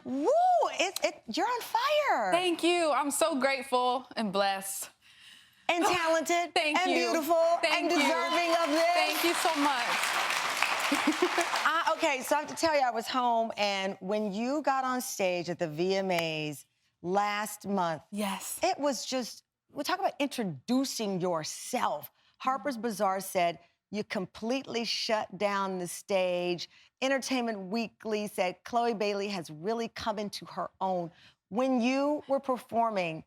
Woo! You're on fire. Thank you. I'm so grateful and blessed. And talented. Thank and you. Beautiful. Thank and you. deserving of this. Thank you so much. Okay, so I have to tell you, I was home, and when you got on stage at the VMAs last month, Yes. it was just, we talk about introducing yourself. Harper's Bazaar said you completely shut down the stage. Entertainment Weekly said Chloe Bailey has really come into her own. When you were performing,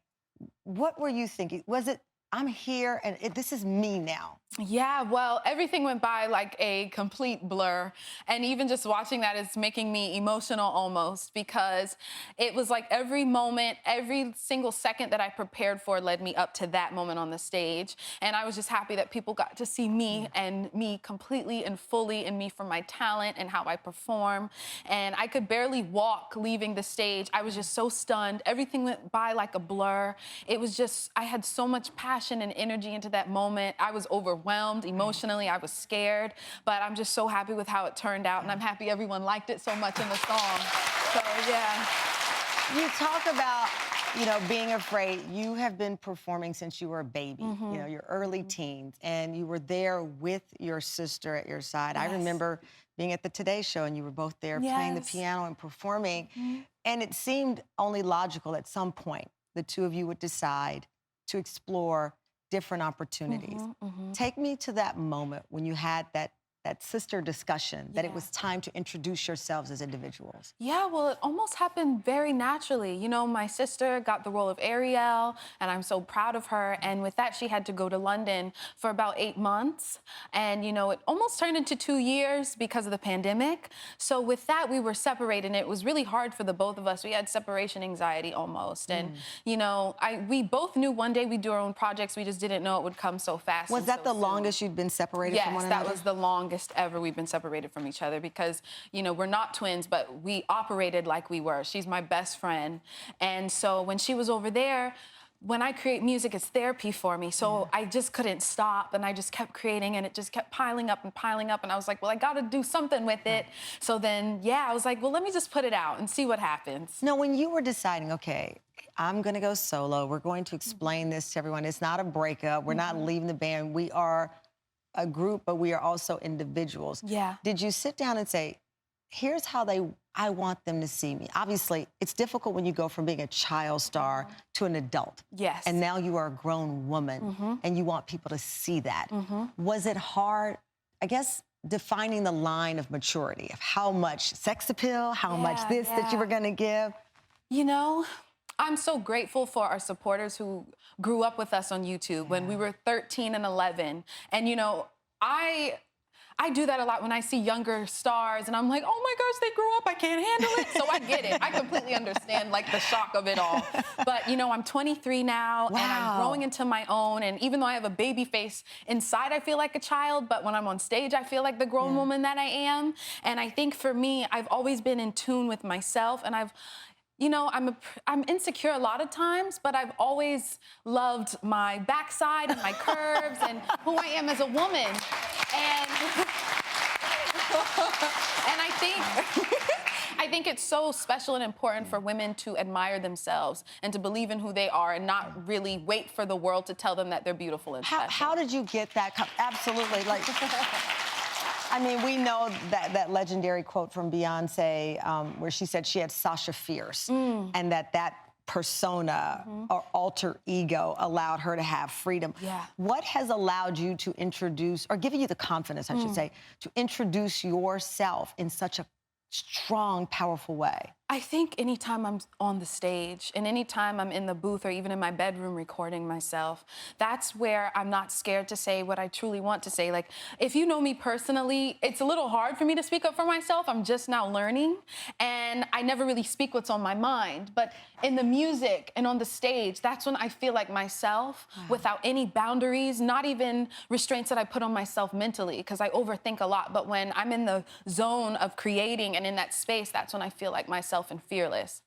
what were you thinking? Was it, I'm here and this is me now? Yeah, well, everything went by like a complete blur. And even just watching that is making me emotional almost, because it was like every moment, every single second that I prepared for led me up to that moment on the stage. And I was just happy that people got to see me and me completely and fully, and me for my talent and how I perform. And I could barely walk leaving the stage. I was just so stunned. Everything went by like a blur. It was just, I had so much passion and energy into that moment. I was overwhelmed emotionally. I was scared, but I'm just so happy with how it turned out, and I'm happy everyone liked it so much in the song. So, yeah. You talk about, being afraid. You have been performing since you were a baby, your early teens, and you were there with your sister at your side. Yes. I remember being at the Today Show, and you were both there playing the piano and performing, and it seemed only logical at some point the two of you would decide to explore different opportunities. Take me to that moment when you had that sister discussion, that it was time to introduce yourselves as individuals. Yeah, well, it almost happened very naturally. You know, my sister got the role of Ariel, and I'm so proud of her. And with that, she had to go to London for about 8 months. And, it almost turned into 2 years because of the pandemic. So with that, we were separated, and it was really hard for the both of us. We had separation anxiety almost. And, we both knew one day we'd do our own projects. We just didn't know it would come so fast. Was that so the soon. longest you'd been separated from one another? Yes, that was the longest ever we've been separated from each other, because we're not twins, but we operated like we were. She's my best friend, and so when she was over there, when I create music, it's therapy for me. So I just couldn't stop, and I just kept creating, and it just kept piling up, and I was like, well, I gotta do something with it. So then, I was like, well, let me just put it out and see what happens. No, when you were deciding, okay, I'm gonna go solo, we're going to explain this to everyone. It's not a breakup, we're not leaving the band, we are a group, but we are also individuals. Yeah. Did you sit down and say, here's how I want them to see me? Obviously, it's difficult when you go from being a child star to an adult. Yes. And now you are a grown woman, and you want people to see that. Was it hard, I guess, defining the line of maturity, of how much sex appeal, how much this that you were gonna give? I'm so grateful for our supporters who grew up with us on YouTube when we were 13 and 11. And, I do that a lot when I see younger stars, and I'm like, oh my gosh, they grew up, I can't handle it. So I get it. I completely understand, like, the shock of it all. But, I'm 23 now, and I'm growing into my own. And even though I have a baby face, inside I feel like a child, but when I'm on stage, I feel like the grown woman that I am. And I think for me, I've always been in tune with myself, and I'm insecure a lot of times, but I've always loved my backside and my curves and who I am as a woman. And I think it's so special and important for women to admire themselves and to believe in who they are, and not really wait for the world to tell them that they're beautiful and special. How did you get that? Absolutely, like. I mean, we know that legendary quote from Beyonce where she said she had Sasha Fierce, and that persona or alter ego allowed her to have freedom. What has allowed you to introduce, or given you the confidence, I should say, to introduce yourself in such a strong, powerful way? I think anytime I'm on the stage, and anytime I'm in the booth or even in my bedroom recording myself, that's where I'm not scared to say what I truly want to say. Like, if you know me personally, it's a little hard for me to speak up for myself. I'm just now learning, and I never really speak what's on my mind. But in the music and on the stage, that's when I feel like myself, without any boundaries, not even restraints that I put on myself mentally, because I overthink a lot. But when I'm in the zone of creating and in that space, that's when I feel like myself and fearless.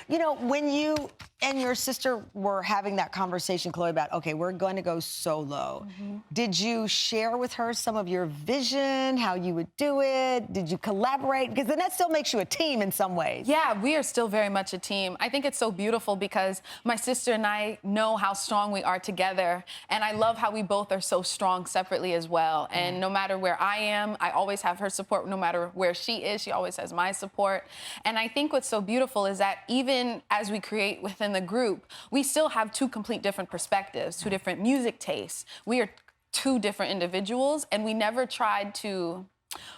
You know, when you and your sister were having that conversation, Chloe, about, okay, we're going to go solo, did you share with her some of your vision, how you would do it? Did you collaborate? Because then that still makes you a team in some ways. Yeah, we are still very much a team. I think it's so beautiful because my sister and I know how strong we are together. And I love how we both are so strong separately as well. And no matter where I am, I always have her support. No matter where she is, she always has my support. And I think what's so beautiful is that even as we create within the group, we still have two complete different perspectives, two different music tastes. We are two different individuals, and we never tried to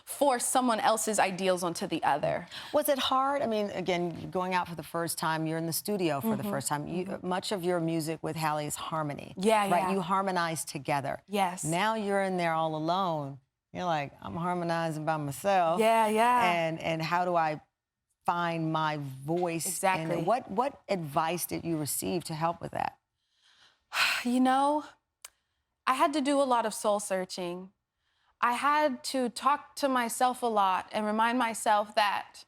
force someone else's ideals onto the other. Was it hard? I mean, again, going out for the first time, you're in the studio for the first time. Much of your music with Halle is harmony. Yeah, right? yeah. You harmonize together. Yes. Now you're in there all alone. You're like, I'm harmonizing by myself. Yeah, yeah. And how do I find my voice? Exactly. And what advice did you receive to help with that? You know, I had to do a lot of soul searching. I had to talk to myself a lot and remind myself that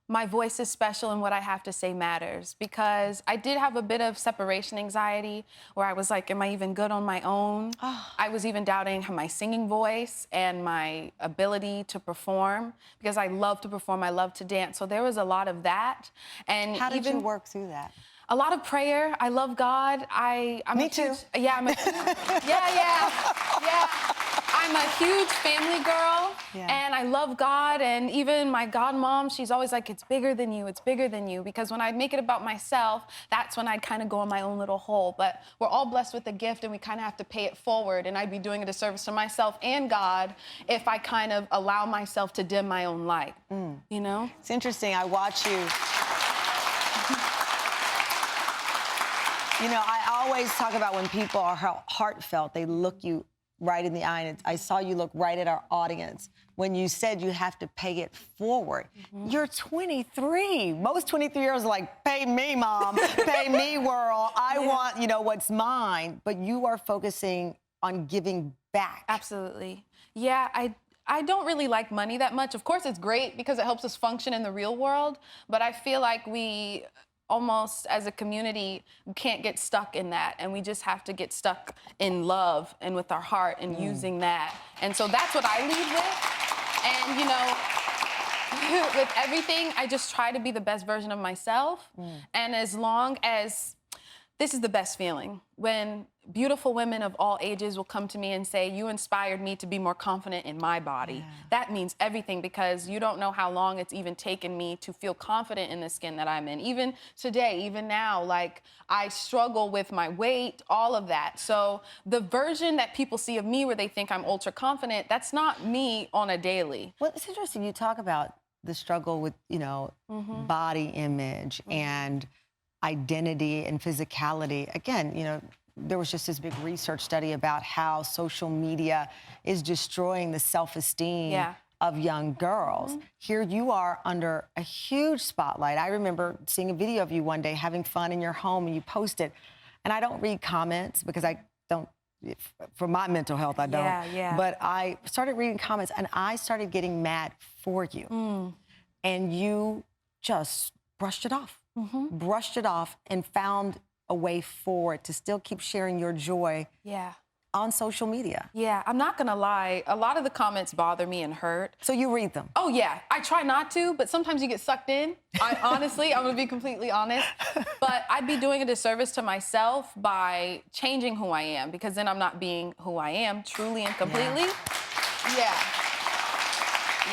my voice is special and what I have to say matters, because I did have a bit of separation anxiety where I was like, am I even good on my own? I was even doubting my singing voice and my ability to perform, because I love to perform, I love to dance. So there was a lot of that. And How did you work through that? A lot of prayer. I love God. I'm Me a too. huge, yeah, I'm a yeah. I'm a huge family girl, and I love God. And even my godmom, she's always like, it's bigger than you, it's bigger than you. Because when I'd make it about myself, that's when I'd kind of go in my own little hole. But we're all blessed with a gift, and we kind of have to pay it forward. And I'd be doing a disservice to myself and God if I kind of allow myself to dim my own light, you know? It's interesting. I watch you. You know, I always talk about when people are heartfelt, they look you right in the eye. And I saw you look right at our audience when you said you have to pay it forward. You're 23. Most 23-year-olds are like, pay me, Mom. Pay me, world. I want, you know, what's mine. But you are focusing on giving back. Absolutely. Yeah, I don't really like money that much. Of course, it's great because it helps us function in the real world. But I feel like we almost, as a community, can't get stuck in that, and we just have to get stuck in love and with our heart and using that. And so that's what I lead with. And you know, with everything, I just try to be the best version of myself. And as long as this is the best feeling, when beautiful women of all ages will come to me and say, you inspired me to be more confident in my body. That means everything, because you don't know how long it's even taken me to feel confident in the skin that I'm in. Even today, even now, like, I struggle with my weight, all of that. So the version that people see of me where they think I'm ultra confident, that's not me on a daily. Well, it's interesting. You talk about the struggle with, you know, body image and identity and physicality. Again, you know, there was just this big research study about how social media is destroying the self-esteem of young girls. Here you are under a huge spotlight. I remember seeing a video of you one day having fun in your home, and you posted, and I don't read comments because I don't, for my mental health, I don't. But I started reading comments, and I started getting mad for you. And you just brushed it off. Brushed it off and found a way forward to still keep sharing your joy on social media. Yeah, I'm not gonna lie, a lot of the comments bother me and hurt. So you read them? Oh yeah, I try not to, but sometimes you get sucked in. Honestly, I'm gonna be completely honest. But I'd be doing a disservice to myself by changing who I am, because then I'm not being who I am truly and completely.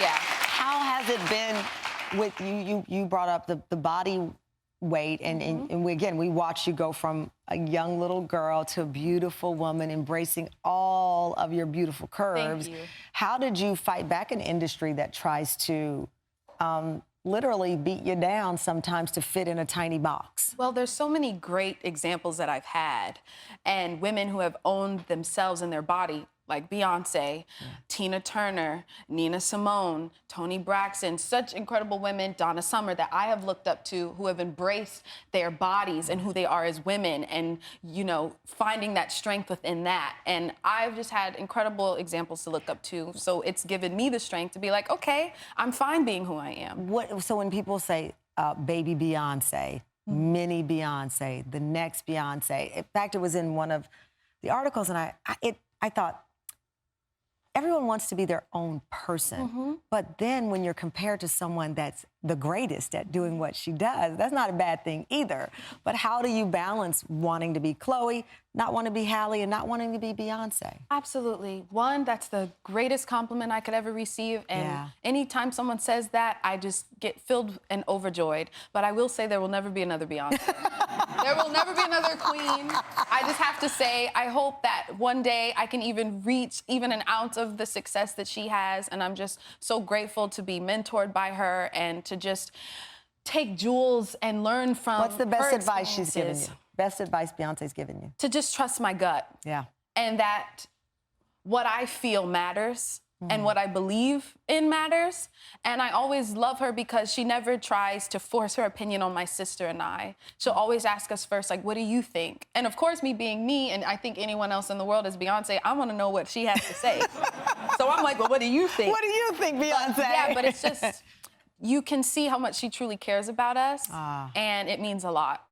How has it been with you? You brought up the body weight, and we watched you go from a young little girl to a beautiful woman, embracing all of your beautiful curves. Thank you. How did you fight back an industry that tries to literally beat you down sometimes to fit in a tiny box? Well, there's so many great examples that I've had, and women who have owned themselves and their body, like Beyonce, Tina Turner, Nina Simone, Toni Braxton, such incredible women, Donna Summer, that I have looked up to, who have embraced their bodies and who they are as women, and, you know, finding that strength within that. And I've just had incredible examples to look up to. So it's given me the strength to be like, okay, I'm fine being who I am. So when people say baby Beyonce, mini Beyonce, the next Beyonce. In fact, it was in one of the articles, and I thought, everyone wants to be their own person. But then when you're compared to someone that's the greatest at doing what she does, that's not a bad thing either. But how do you balance wanting to be Chlöe, not wanting to be Halle, and not wanting to be Beyonce? Absolutely. One, that's the greatest compliment I could ever receive. And anytime someone says that, I just get filled and overjoyed. But I will say there will never be another Beyonce. There will never be another queen. I just have to say, I hope that one day I can even reach even an ounce of the success that she has. And I'm just so grateful to be mentored by her and to just take jewels and learn from What's the best her advice she's given you? experiences. Best advice Beyonce's given you? To just trust my gut. Yeah. And that what I feel matters and what I believe in matters. And I always love her because she never tries to force her opinion on my sister and I. She'll always ask us first, like, what do you think? And of course, me being me, and I think anyone else in the world is Beyonce, I want to know what she has to say. So I'm like, well, what do you think? What do you think, Beyonce? Yeah, but it's just, you can see how much she truly cares about us, and it means a lot.